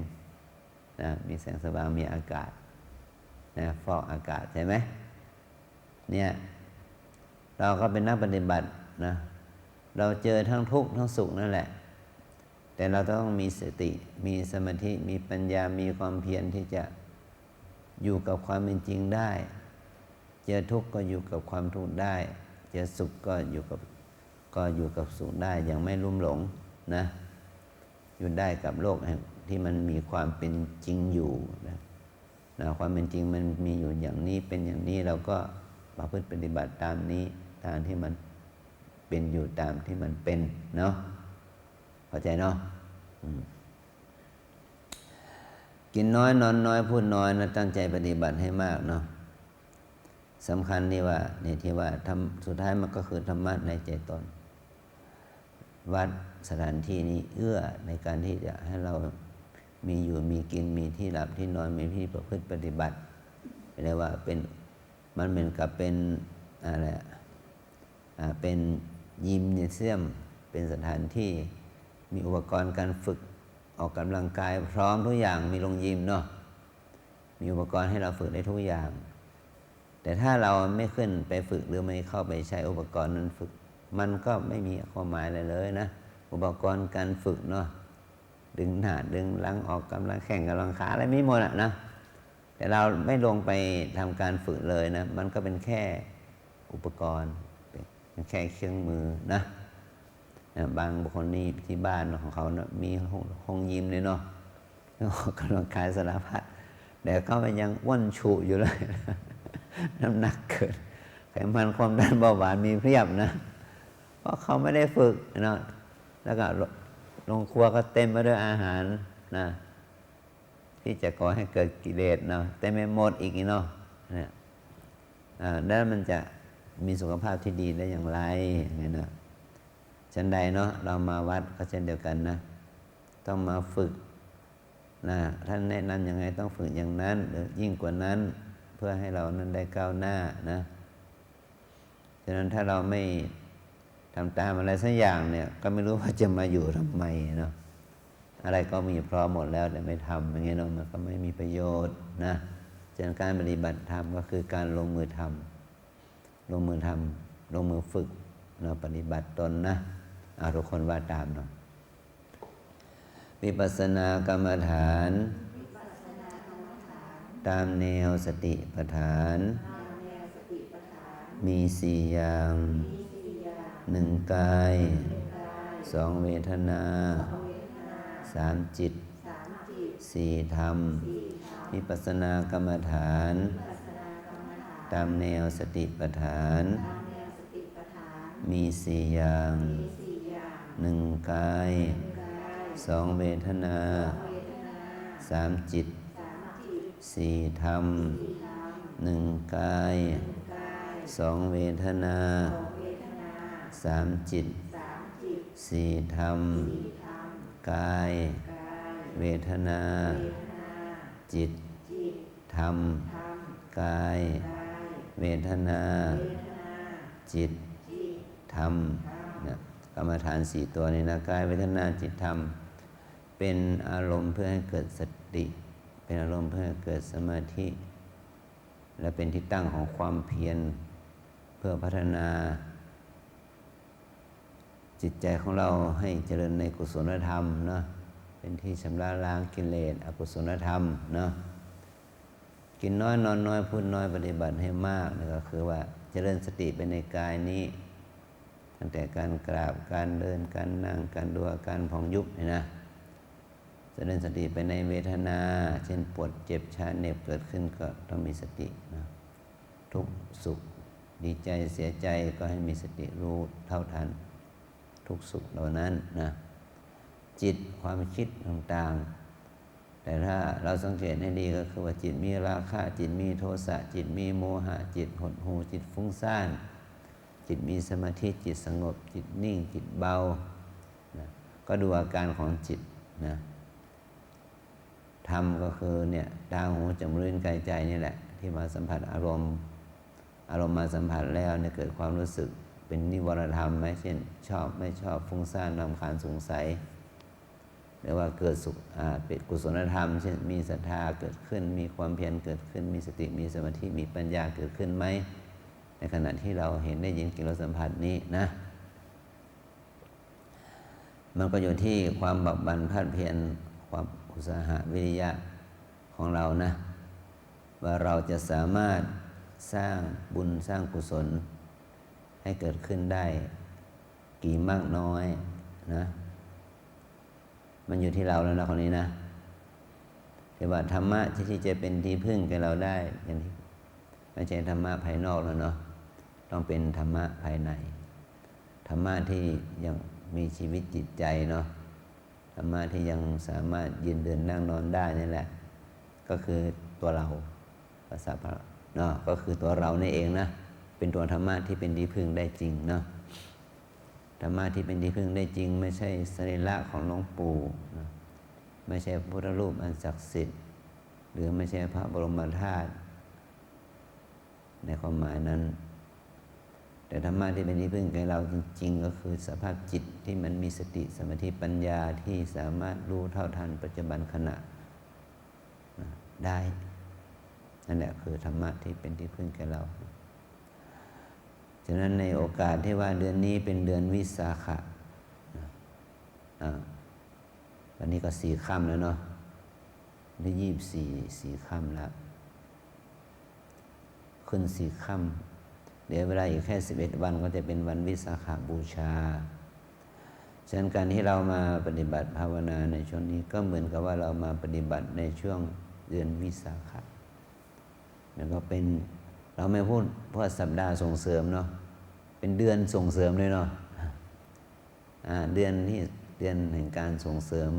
นะมีแสงสว่างมีอากาศนะฟอกอากาศใช่ไหมเนี่ยเราก็เป็นนักปฏิบัตินะเราเจอทั้งทุกข์ทั้งสุขนั่นแหละแต่เราต้องมีสติมีสมาธิมีปัญญามีความเพียรที่จะอยู่กับความเป็นจริงได้เจอทุกข์ก็อยู่กับความทุกข์ได้เจอสุขก็อยู่กับสุขได้อย่างไม่ลุ่มหลงนะอยู่ได้กับโลกที่มันมีความเป็นจริงอยู่นะความเป็นจริงมันมีอยู่อย่างนี้เป็นอย่างนี้เราก็ประพฤติปฏิบัติตามนี้ตามที่มันเป็นอยู่ตามที่มันเป็นเนาะเข้าใจเนาะกินน้อยนอนน้อยพูดน้อยนะตั้งใจปฏิบัติให้มากเนาะสำคัญนี่ว่าเนี่ยที่ว่าสุดท้ายมันก็คือธรรมะในใจตนวัดสถานที่นี้เอื้อในการที่จะให้เรามีอยู่มีกินมีที่หลับที่นอนมีที่ประพฤติปฏิบัติเรียกว่าเป็นมันเหมือนกับเป็นอะไรเป็นยิมเนเซียมเป็นสถานที่มีอุปกรณ์การฝึกออกกำลังกายพร้อมทุกอย่างมีโรงยิมเนาะมีอุปกรณ์ให้เราฝึกได้ทุกอย่างแต่ถ้าเราไม่ขึ้นไปฝึกหรือไม่เข้าไปใช้อุปกรณ์นั้นฝึกมันก็ไม่มีความหมายอะไรเลยนะอุปกรณ์การฝึกเนาะดึงหน้าดึงหลังออกกำลังแข่งกำลังขาอะไรไม่หมดนะแต่เราไม่ลงไปทำการฝึกเลยนะมันก็เป็นแค่อุปกรณ์เป็นแค่เครื่องมือนะบางบุคคลนี่ที่บ้านของเขานะมีห้องยิมเลยเนาะกำลังกายสารพัดแต่เขามันยังอ้วนฉุอยู่เลยน้ำหนักเกินไขมันความดันเบาหวานมีเพียบนะเพราะเขาไม่ได้ฝึกเนาะแล้วก็โรงครัวก็เต็มไปด้วยอาหารนะที่จะก่อให้เกิดกิเลสเนาะแต่ไม่หมดอีกเนาะเนี่ยแล้วมันจะมีสุขภาพที่ดีได้อย่างไรอย่างเงี้ยนะฉันใดเนาะเรามาวัดก็เช่นเดียวกันนะต้องมาฝึกนะท่านแนะนำยังไงต้องฝึกอย่างนั้นหรือยิ่งกว่านั้นเพื่อให้เรานั้นได้ก้าวหน้านะฉะนั้นถ้าเราไม่ทำตามอะไรสักอย่างเนี่ยก็ไม่รู้ว่าจะมาอยู่ทำไมเนาะอะไรก็มีพร้อมหมดแล้วแต่ไม่ทำอย่างเงี้ยเนาะมันก็ไม่มีประโยชน์นะฉะนั้นการปฏิบัติธรรมก็คือการลงมือทำลงมือฝึก เราปฏิบัติตนนะทุกคนว่าตามเนาะวิปัสสนากรรมฐานตามแนวสติปัฏฐานมีสี่อย่างหนึ่งกายสองเวทนาสามจิตสี่ธรรมวิปัสสนากรรมฐานตามแนวสติปัฏฐานมีสี่อย่างหนึ่งกายสองเวทนาสามจิตสี่ธรรมหนึ่งกายสองเวทนาสามจิตสี่ธรรมกายเวทนาจิตธรรมกายเวทนาจิตธรรมนะกรรมฐานสี่ตัวนี้นะกายเวทนาจิตธรรมเป็นอารมณ์เพื่อให้เกิดสติเป็นอารมณ์เพื่อให้เกิดสมาธิและเป็นที่ตั้งของความเพียรเพื่อพัฒนาจิตใจของเราให้เจริญในกุศลธรรมเนาะเป็นที่ชำระล้างกิเลสอกุศลธรรมเนาะกินน้อยนอนน้อยพูดน้อยปฏิบัติให้มากนี่ก็คือว่าเจริญสติไปในกายนี้ตั้งแต่การกราบการเดินการนั่งการดูอาการผ่องยุบนี่นะเจริญสติไปในเวทนาเช่นปวดเจ็บชาเหน็บเกิดขึ้นก็ต้องมีสตินะทุกข์สุขดีใจเสียใจก็ให้มีสติรู้เท่าทันทุกข์สุขเหล่านั้นนะจิตความคิดต่างๆแต่ถ้าเราสังเกตให้ดีก็คือว่าจิตมีราคะจิตมีโทสะจิตมีโมหะจิตหดหู่จิตฟุ้งซ่านจิตมีสมาธิจิตสงบจิตนิ่งจิตเบานะก็ดูอาการของจิตนะธรรมก็คือเนี่ยตาหูจมูกลิ้นกายใจนี่แหละที่มาสัมผัสอารมณ์มาสัมผัสแล้วเนี่ยเกิดความรู้สึกเป็นนิวรธรรมไหมเช่นชอบไม่ชอบฟุ้งซ่านรำคาญสงสัยหรือว่าเกิดสุขเป็นกุศลธรรมเช่นมีศรัทธาเกิดขึ้นมีความเพียรเกิดขึ้นมีสติมีสมาธิมีปัญญาเกิดขึ้นไหมในขณะที่เราเห็นได้ยินกลิ่นรสสัมผัสนี้นะมันก็อยู่ที่ความบักบั่นภาคเพียรความอุตสาหะวิริยะของเรานะว่าเราจะสามารถสร้างบุญสร้างกุศลให้เกิดขึ้นได้กี่มากน้อยนะมันอยู่ที่เราแล้วนะคนนี้นะแต่ว่าธรรมะที่จะเป็นที่พึ่งแก่เราได้อย่างที่ไม่ใช่ธรรมะภายนอกแล้วเนาะต้องเป็นธรรมะภายในธรรมะที่ยังมีชีวิตจิตใจเนาะธรรมะที่ยังสามารถยืนเดินนั่งนอนได้นี่แหละก็คือตัวเราภาษาพระเนาะก็คือตัวเรานี่เองนะเป็นตัวธรรมะที่เป็นที่พึ่งได้จริงเนาะธรรมะที่เป็นที่พึ่งได้จริงไม่ใช่สรีระของหลวงปู่นะไม่ใช่พุทธรูปอันศักดิ์สิทธิ์หรือไม่ใช่พระบรมธาตุในความหมายนั้นแต่ธรรมะที่เป็นที่พึ่งแก่เราจริงๆก็คือสภาพจิตที่มันมีสติสมาธิปัญญาที่สามารถรู้เท่าทันปัจจุบันขณะได้นั่นแหละคือธรรมะที่เป็นที่พึ่งแก่เราฉะนั้นในโอกาสที่ว่าเดือนนี้เป็นเดือนวิสาขะวันนี้ก็4 ค่ำแล้วเนาะได้24ค่ำแล้วขึ้น4 ค่ำเดี๋ยวเวลาอีกแค่11 วันก็จะเป็นวันวิสาขบูชาฉะนั้นการที่เรามาปฏิบัติภาวนาในช่วงนี้ก็เหมือนกับว่าเรามาปฏิบัติในช่วงเดือนวิสาขะแล้วก็เป็นเราไม่พูดเพราะสัปดาห์ส่งเสริมเนาะเป็นเดือนส่งเสริมเลยเนาะเดือนแห่งการส่งเสริม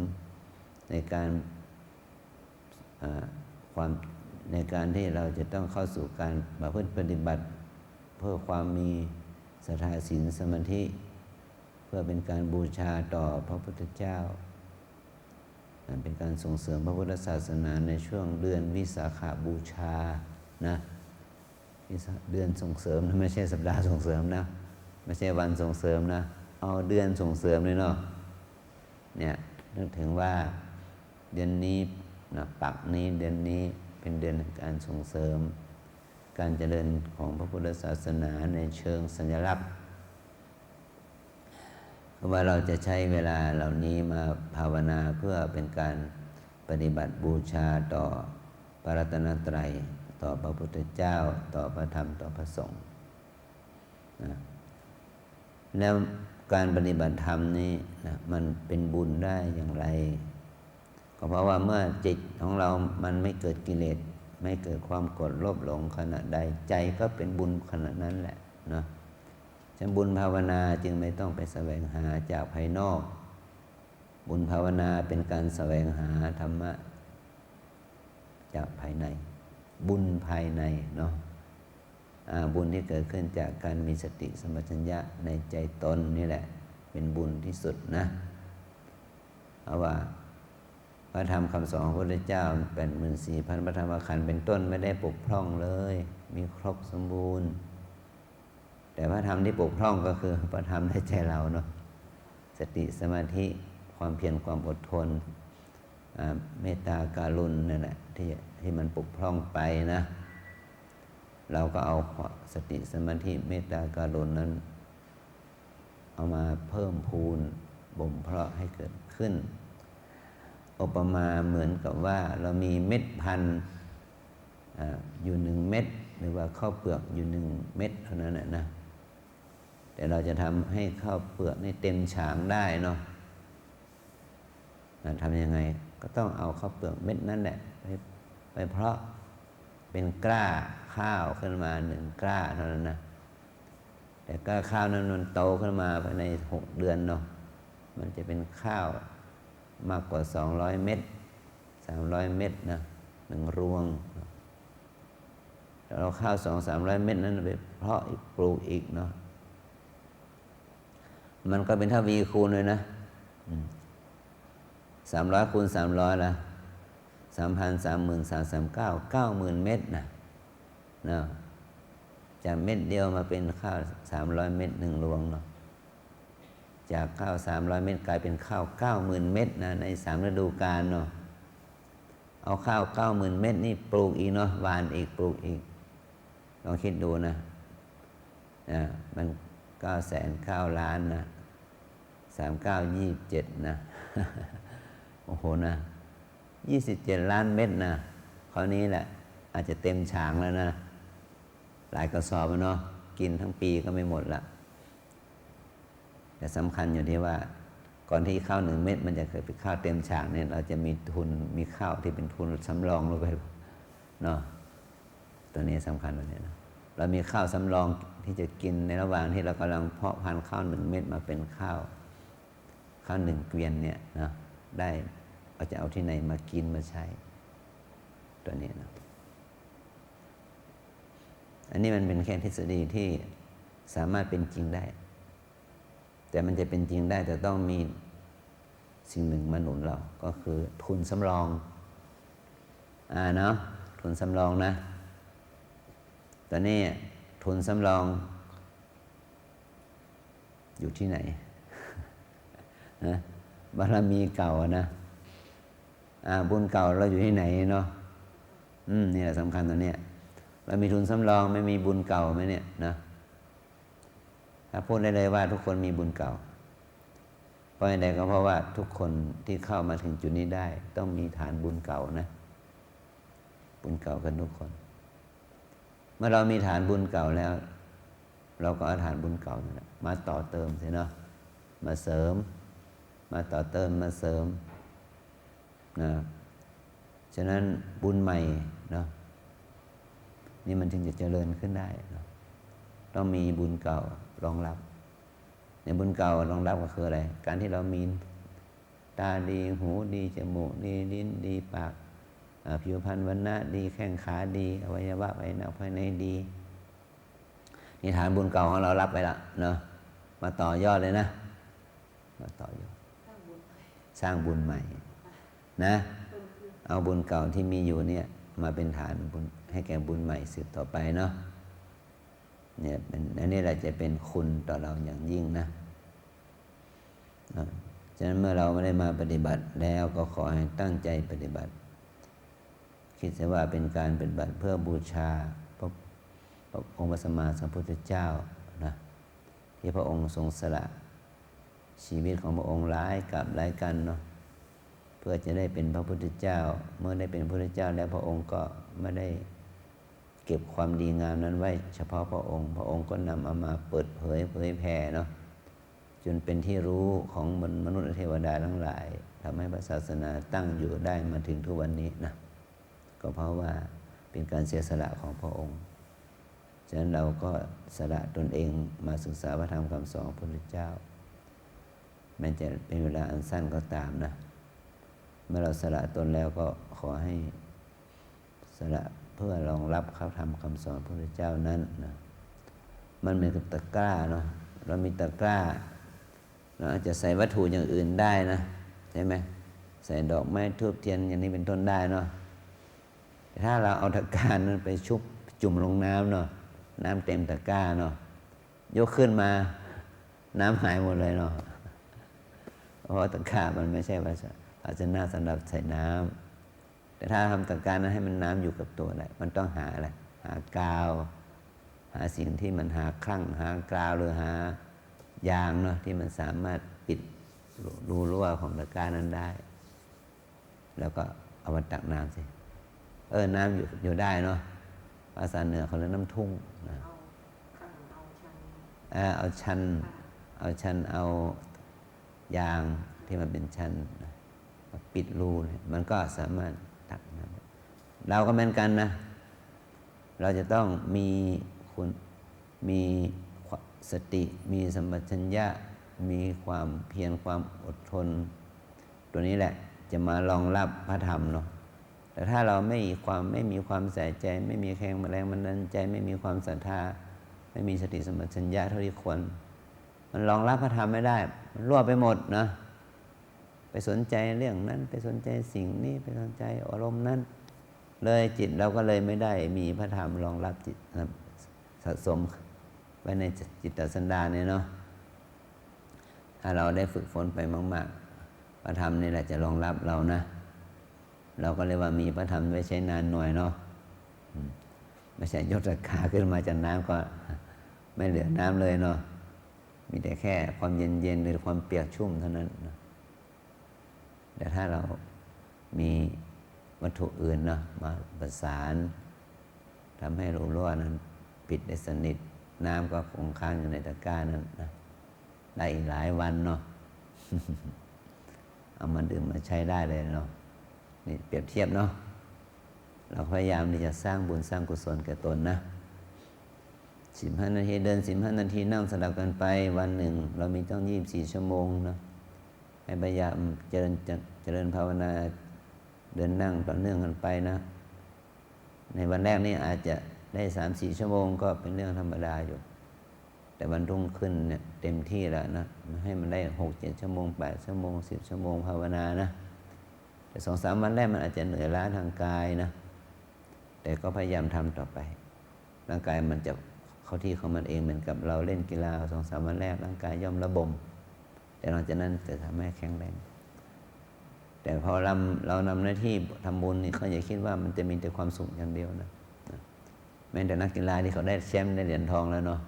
ในการในการที่เราจะต้องเข้าสู่การประพฤติปฏิบัติเพื่อความมีศรัทธาศีลสมาธิเพื่อเป็นการบูชาต่อพระพุทธเจ้าเป็นการส่งเสริมพระพุทธศาสนาในช่วงเดือนวิสาขบูชานะเดือนส่งเสริมนะไม่ใช่สัปดาห์ส่งเสริมนะไม่ใช่วันส่งเสริมนะเอาเดือนส่งเสริมเลยเนาะเนี่ยนึกถึงว่าเดือนนี้นะปักนี้เดือนนี้เป็นเดือนการส่งเสริมการเจริญของพระพุทธศาสนาในเชิงสัญลักษณ์ ว่าเราจะใช้เวลาเหล่านี้มาภาวนาเพื่อเป็นการปฏิบัติบูชาต่อพระรัตนตรัยต่อพระพุทธเจ้าต่อพระธรรมต่อพระสงฆ์นะแล้วการปฏิบัติธรรมนี้นะมันเป็นบุญได้อย่างไรก็เพราะว่าเมื่อจิตของเรามันไม่เกิดกิเลสไม่เกิดความโกรธโลภหลงขณะใดใจก็เป็นบุญขณะนั้นแหละเนาะฉะนั้นบุญภาวนาจึงไม่ต้องไปแสวงหาจากภายนอกบุญภาวนาเป็นการแสวงหาธรรมะจากภายในบุญภายในเนาะบุญที่เกิดขึ้นจากการมีสติสัมปชัญญะในใจตนนี่แหละเป็นบุญที่สุดนะเพราะว่าพระธรรมคำสอนของพระพุทธเจ้า 84,000 พระธรรมขันธ์เป็นต้นไม่ได้ปกพร่องเลยมีครบสมบูรณ์แต่พระธรรมที่ปกพร่องก็คือพระธรรมในใจเราเนาะสติสมาธิความเพียรความอดทนเมตตาการุณนั่นแหละที่มันปกพร่องไปนะเราก็เอาสติสมาธิเมตตาการุณนั้นเอามาเพิ่มพูนบ่มเพาะให้เกิดขึ้นอุปมาเหมือนกับว่าเรามีเม็ดพันธุ์อยู่1 เม็ดหรือว่าข้าวเปลือกอยู่1 เม็ดเท่านั้นนะแต่เราจะทำให้ข้าวเปลือกนี่เต็มฉางได้เนาะทำยังไงก็ต้องเอาข้าวเปลือกเม็ดนั่นแหละไปเพาะเป็นกล้าข้าวขึ้นมา1 กล้าเท่านั้นนะแต่กล้าข้าวนั้นมันโตขึ้นมาภายใน6 เดือนเนาะมันจะเป็นข้าวมากกว่า200 เม็ด300 เม็ดนะ1 รวงเราข้าว200-300 เม็ดนั้นไปเพาะอีกปลูกอีกเนาะมันก็เป็นทวีคูณเลยนะ300 คูณ 300ละ3,000 30,000 339 90,000 เม็ดนะจากเม็ดเดียวมาเป็นข้าว300 เม็ด1 รวงเนาะจากข้าว300 เม็ดกลายเป็นข้าว 90,000 เม็ดนะใน3 ฤดูกาลเนาะเอาข้าว 90,000 เม็ดนี่ปลูกอีกเนาะหว่านอีกปลูกอีกลองคิดดูนะมัน909 ล้านนะ3927นะโอ้โหนะ27 ล้านเม็ดนะคราวนี้แหละอาจจะเต็มฉางแล้วนะหลายกระสอบเนาะกินทั้งปีก็ไม่หมดละแต่สำคัญอยู่ที่ว่าก่อนที่ข้าว1 เม็ดมันจะเคยเป็นข้าวเต็มฉางเนี่ยเราจะมีทุนมีข้าวที่เป็นทุนสำรองลงไปเนาะตัวนี้สำคัญตัวนี้นะเรามีข้าวสำรองที่จะกินในระหว่างที่เรากำลังเพาะพันธุ์ข้าว1 เม็ดมาเป็นข้าว1 เกวียนเนี่ยนะได้เราจะเอาที่ไหนมากินมาใช้ตัวนี้นะอันนี้มันเป็นแค่ทฤษฎีที่สามารถเป็นจริงได้แต่มันจะเป็นจริงได้แต่ต้องมีสิ่งหนึ่งมาหนุนเราก็คือทุนสำรองเนาะทุนสำรองนะตอนนี้ทุนสำรองอยู่ที่ไหนนะบารมีเก่านะบุญเก่าเราอยู่ที่ไหนเนาะนี่แหละสำคัญตัวเนี้ยเรามีทุนสำรองไม่มีบุญเก่าไหมเนี่ยนะถ้าพูดได้เลยว่าทุกคนมีบุญเก่าเพราะอะไรก็เพราะว่าทุกคนที่เข้ามาถึงจุดนี้ได้ต้องมีฐานบุญเก่านะบุญเก่ากันทุกคนเมื่อเรามีฐานบุญเก่าแล้วเราก็เอาฐานบุญเก่านะมาต่อเติมสิเนาะมาเสริมมาต่อเติมมาเสริมนะฉะนั้นบุญใหม่เนาะนี่มันจึงจะเจริญขึ้นได้เนาะต้องมีบุญเก่ารองรับในบุญเก่ารองรับก็คืออะไรการที่เรามีตาดีหูดีจมูกดีลิ้นดีปากผิวพรรณวรรณะดีแข้งขาดีอวัยวะภายในดีนี่ฐานบุญเก่าของเรารับไปละเนาะมาต่อยอดเลยนะมาต่อยอดสร้างบุญใหม่นะเอาบุญเก่าที่มีอยู่เนี่ยมาเป็นฐานบุญให้แก่บุญใหม่สืบต่อไปเนาะเนี่ยอันนี้เราจะเป็นคุณต่อเราอย่างยิ่งนะฉะนั้นเมื่อเราไม่ได้มาปฏิบัติแล้วก็ขอให้ตั้งใจปฏิบัติคิดซะว่าเป็นการปฏิบัติเพื่อบูชาพระองค์พระสัมมาสัมพุทธเจ้านะที่พระองค์ทรงสละ ชีวิตของพระองค์หลายกับหลายกันเนาะเพื่อจะได้เป็นพระพุทธเจ้าเมื่อได้เป็นพระพุทธเจ้าแล้วพระองค์ก็ไม่ได้เก็บความดีงามนั้นไว้เฉพาะพระองค์ก็นำเอามาเปิดเผยแผ่เนาะจนเป็นที่รู้ของมนุษย์และเทวดาทั้งหลายทำให้พระศาสนาตั้งอยู่ได้มาถึงทุกวันนี้นะก็เพราะว่าเป็นการเสียสละของพระองค์ฉะนั้นเราก็สละตนเองมาศึกษาพระธรรมคำสอนของพระพุทธเจ้าแม้จะเป็นเวลาอันสั้นก็ตามนะเมื่อเราสละตนแล้วก็ขอให้สละเพื่อรองรับคำธรรมคำสอนพระพุทธเจ้านั้นนะมันเหมือนกับตะกร้าเนาะเรามีตะกร้าเราอาจจะใส่วัตถุอย่างอื่นได้นะใช่ไหมใส่ดอกไม้ธูปเทียนอย่างนี้เป็นต้นได้เนาะแต่ถ้าเราเอาตะกร้านั้นไปชุบจุ่มลงน้ำเนาะน้ำเต็มตะกร้าเนาะยกขึ้นมาน้ำหายหมดเลยเนาะเพราะตะกร้ามันไม่ใช่ภาชนะสำหรับใส่น้ำแต่ถ้าทำตะกร้านั้นให้มันน้ำอยู่กับตัวได้มันต้องหาอะไรหากาวหาสิ่งที่มันหาคลั่งหากาวหรือหายางเนาะที่มันสามารถปิดรูรั่วของตะกร้านั้นได้แล้วก็เอามาตักน้ำสิน้ำอยู่ได้เนาะภาษาเหนือเขาเรียกน้ำทุ่งนะเอาชันเอายางที่มันเป็นชันปิดรูมันก็สามารถตักน้ำเราก็เหมือนกันนะเราจะต้องมีสติมีสัมปชัญญะมีความเพียรความอดทนตัวนี้แหละจะมารองรับพระธรรมเนาะแต่ถ้าเราไม่มีความใส่ใจไม่มีแรงแรงบันดาลใจไม่มีความศรัทธาไม่มีสติสัมปชัญญะเท่าที่ควรมันรองรับพระธรรมไม่ได้มันรั่วไปหมดนะไปสนใจเรื่องนั้นไปสนใจสิ่งนี้ไปสนใจอารมณ์นั้นเลยจิตเราก็เลยไม่ได้มีพระธรรมรองรับจิตสะสมไว้ในจิตสันดานเนี่ยเนาะถ้าเราได้ฝึกฝนไปมากๆพระธรรมนี่แหละจะรองรับเรานะเราก็เรียกว่ามีพระธรรมไว้ใช้นานหน่อยเนาะไม่ใช่ยกราคาขึ้นมาจากน้ำก็ไม่เหลือน้ำเลยเนาะมีแต่แค่ความเย็นๆหรือความเปียกชุ่มเท่านั้นนะแต่ถ้าเรามีวัตถุอื่นเนาะมาประสานทำให้รูรั่วนั้นปิดได้สนิทน้ำก็คงค้างอยู่ในตะกร้านั้นนะได้อีกหลายวันเนาะ เอามาดื่มมาใช้ได้เลยเนาะนี่เปรียบเทียบเนาะเราพยายามที่จะสร้างบุญสร้างกุศลแก่ตนนะ15 นาทีเดิน15 นาทีนั่งสลับกันไปวันหนึ่งเรามีต้อง24 ชั่วโมงนะให้พยายามเจริญภาวนาเดินนั่งต่อเนื่องกันไปนะในวันแรกนี่อาจจะได้ 3-4 ชั่วโมงก็เป็นเรื่องธรรมดาอยู่แต่วันรุ่งขึ้นเนี่ยเต็มที่แล้วนะให้มันได้ 6-7 ชั่วโมง8 ชั่วโมง10 ชั่วโมงภาวนานะแต่ 2-3 วันแรกมันอาจจะเหนื่อยล้าทางกายนะแต่ก็พยายามทำต่อไปร่างกายมันจะเข้าที่ของมันเองเหมือนกับเราเล่นกีฬา 2-3 วันแรกร่างกายย่อมระบมแต่หลังจากนั้นจะทำให้แข็งแรงแต่พอเรานำหน้าที่ทำบุญนี่เขาอย่าคิดว่ามันจะมีแต่ความสุขอย่างเดียวนะแม้แต่นักกีฬาที่เขาได้แชมป์ได้เหรียญทองแล้วเนาะ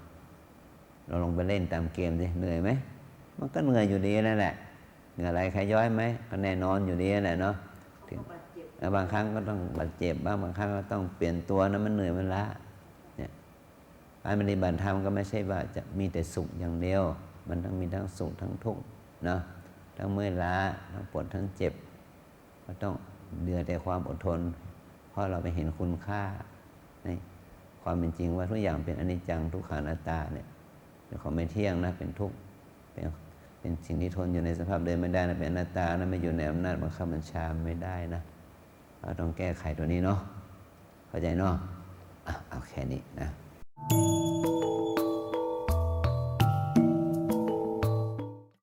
เราลงไปเล่นตามเกมสิเหนื่อยไหมมันก็เหนื่อยอยู่ดีนั่นแหละเหนื่อยอะไรใครย้อยไหมก็แน่นอนอยู่ดีนั่นแหละเนาะบางครั้งก็ต้องบาดเจ็บบางครั้งก็ต้องเปลี่ยนตัวนะมันเหนื่อยมันล้าเนี่ยการปฏิบัติธรรมก็ไม่ใช่ว่าจะมีแต่สุขอย่างเดียวมันต้องมีทั้งสุขทั้งทุกข์เนาะทั้งเมื่อยล้าทั้งปวดทั้งเจ็บก็ต้องเดือดแต่ความอดทนเพราะเราไปเห็นคุณค่าในความเป็นจริงว่าทุกอย่างเป็นอนิจจังทุกขังอนัตตาเนี่ยเป็นของไม่เที่ยงนะเป็นทุกข์เป็นสิ่งที่ทนอยู่ในสภาพเดิมไม่ได้นะเป็นอนัตตานะไม่อยู่ในอำนาจบังคับบัญชาไม่ได้นะเราต้องแก้ไขตัวนี้เนาะเข้าใจเนาะเอาแค่นี้นะ